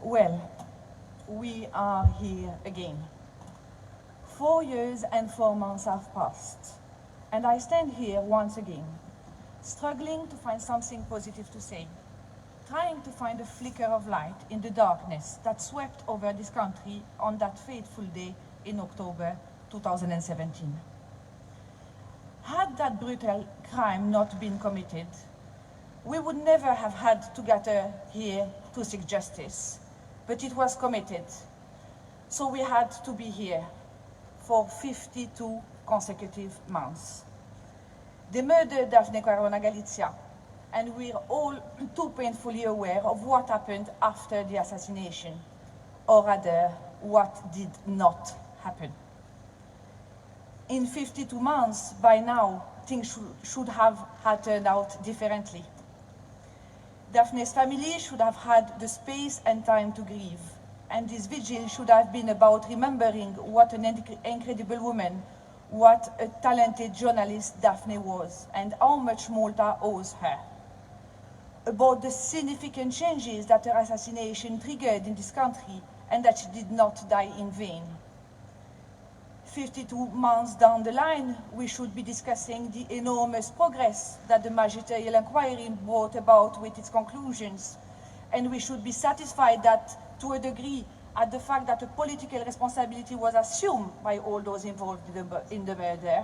Well, we are here again. 4 years and 4 months have passed, and I stand here once again, struggling to find something positive to say, trying to find a flicker of light in the darkness that swept over this country on that fateful day in October 2017. Had that brutal crime not been committed, we would never have had to gather here to seek justice, but it was committed, so we had to be here for 52 consecutive months. They murdered Daphne Caruana Galizia, and we're all too painfully aware of what happened after the assassination, or rather, what did not happen. In 52 months, by now, things should have had turned out differently. Daphne's family should have had the space and time to grieve, and this vigil should have been about remembering what an incredible woman, what a talented journalist Daphne was, and how much Malta owes her. About the significant changes that her assassination triggered in this country, and that she did not die in vain. 52 months down the line, we should be discussing the enormous progress that the magisterial inquiry brought about with its conclusions, and we should be satisfied that, to a degree, at the fact that a political responsibility was assumed by all those involved in the murder.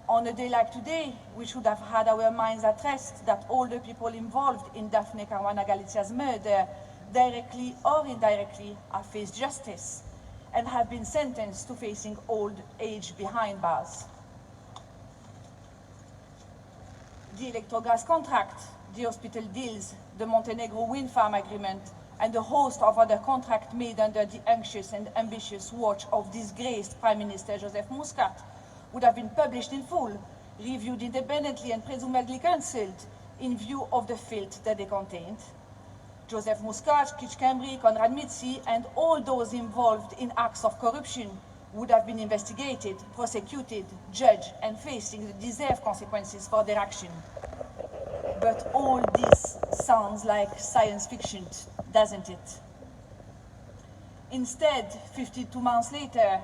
On a day like today, we should have had our minds at rest that all the people involved in Daphne Caruana Galicia's murder, directly or indirectly, have faced justice and have been sentenced to facing old age behind bars. The electro gas contract, the hospital deals, the Montenegro wind farm agreement, and a host of other contracts made under the anxious and ambitious watch of disgraced Prime Minister Joseph Muscat would have been published in full, reviewed independently and presumably cancelled in view of the filth that they contained. Joseph Muscat, Kitch Cambry, Konrad Mitzi, and all those involved in acts of corruption would have been investigated, prosecuted, judged, and facing the deserved consequences for their action. But all this sounds like science fiction, doesn't it? Instead, 52 months later,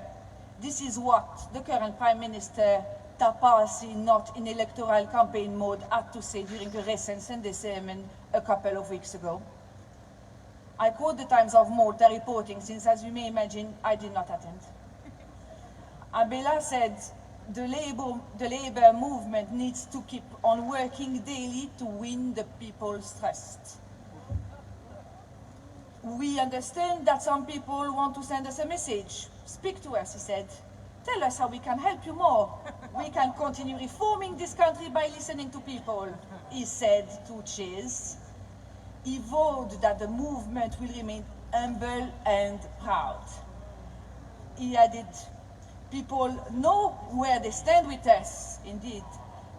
this is what the current Prime Minister, Tapasi, not in electoral campaign mode, had to say during the recent Sunday sermon a couple of weeks ago. I quote the Times of Malta reporting, since, as you may imagine, I did not attend. Abela said, the labor movement needs to keep on working daily to win the people's trust. We understand that some people want to send us a message. Speak to us, he said. Tell us how we can help you more. We can continue reforming this country by listening to people, he said to Chase. He vowed that the movement will remain humble and proud. He added, people know where they stand with us, indeed.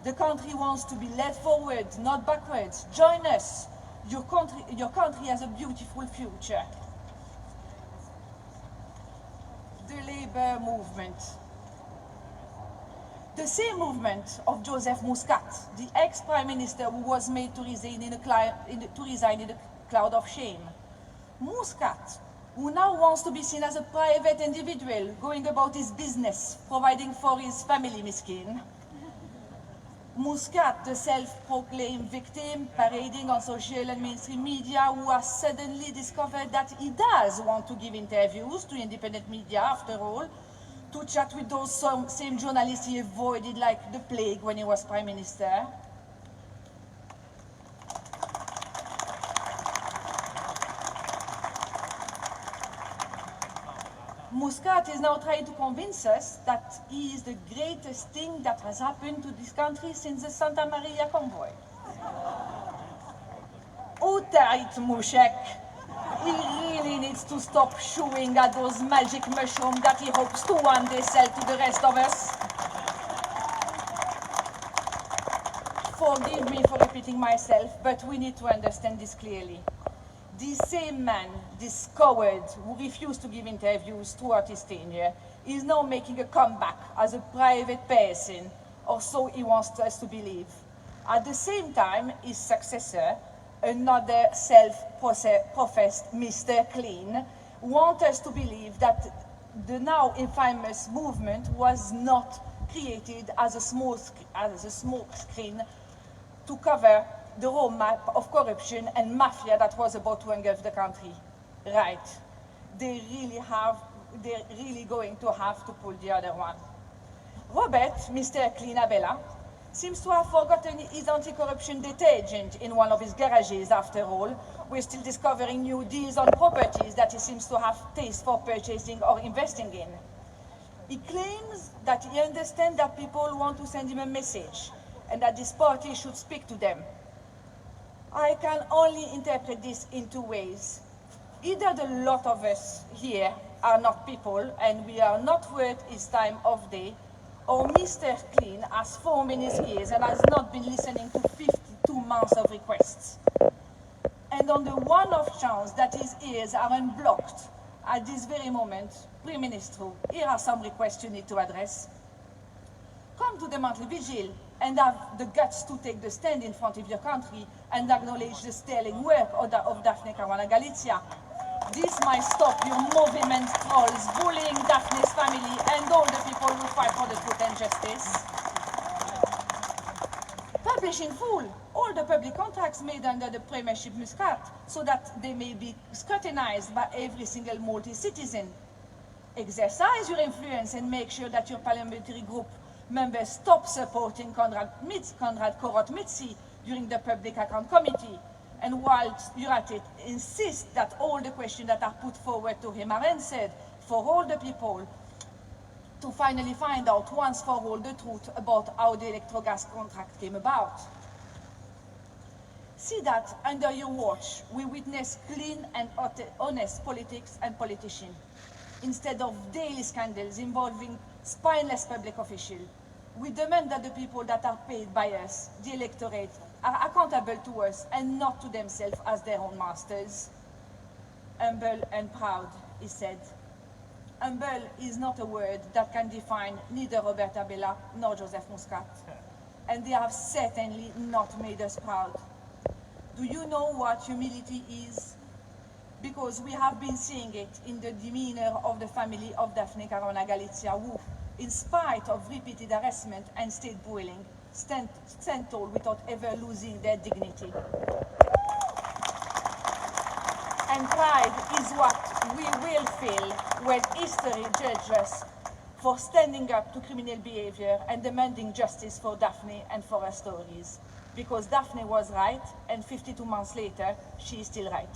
The country wants to be led forward, not backwards. Join us. Your country has a beautiful future. The labor movement. The same movement of Joseph Muscat, the ex-prime minister who was made to resign in a cloud of shame. Muscat, who now wants to be seen as a private individual, going about his business, providing for his family, miskin. Muscat, the self-proclaimed victim, parading on social and mainstream media, who has suddenly discovered that he does want to give interviews to independent media, after all, to chat with those same journalists he avoided like the plague when he was Prime Minister. Muscat is now trying to convince us that he is the greatest thing that has happened to this country since the Santa Maria convoy. Oh, tight, Mushek. He really needs to stop chewing at those magic mushrooms that he hopes to one day sell to the rest of us. Forgive me for repeating myself, but we need to understand this clearly. This same man, this coward who refused to give interviews throughout his tenure, is now making a comeback as a private person, or so he wants us to believe. At the same time, his successor, another self-professed Mr. Clean, want us to believe that the now infamous movement was not created as a smoke screen to cover the roadmap of corruption and mafia that was about to engulf the country. Right. They're really going to have to pull the other one. Robert, Mr. Clean Abella, seems to have forgotten his anti-corruption detergent in one of his garages after all. We're still discovering new deals on properties that he seems to have taste for purchasing or investing in. He claims that he understands that people want to send him a message and that this party should speak to them. I can only interpret this in two ways. Either the lot of us here are not people and we are not worth his time of day, or Mr. Clean has 4 minutes ears and has not been listening to 52 months of requests. And on the one-off chance that his ears are unblocked at this very moment, Prime Minister, here are some requests you need to address. Come to the monthly vigil and have the guts to take the stand in front of your country and acknowledge the sterling work of Daphne Caruana Galizia. This might stop your movement trolls bullying Daphne's family and all the people who fight for the truth and justice. Publish in full all the public contracts made under the Premiership Muscat so that they may be scrutinized by every single Maltese citizen. Exercise your influence and make sure that your parliamentary group members stop supporting Konrad Korot-Mitzi during the Public Account Committee. And whilst you're at it, insist that all the questions that are put forward to him are answered for all the people to finally find out once for all the truth about how the electrogas contract came about. See that under your watch, we witness clean and honest politics and politicians, instead of daily scandals involving spineless public officials. We demand that the people that are paid by us, the electorate, are accountable to us and not to themselves as their own masters. Humble and proud, he said. Humble is not a word that can define neither Robert Abella nor Joseph Muscat. And they have certainly not made us proud. Do you know what humility is? Because we have been seeing it in the demeanor of the family of Daphne Caruana Galizia, who, in spite of repeated harassment and state bullying, stand tall without ever losing their dignity. And pride is what we will feel when history judges us for standing up to criminal behavior and demanding justice for Daphne and for her stories. Because Daphne was right, and 52 months later, she is still right.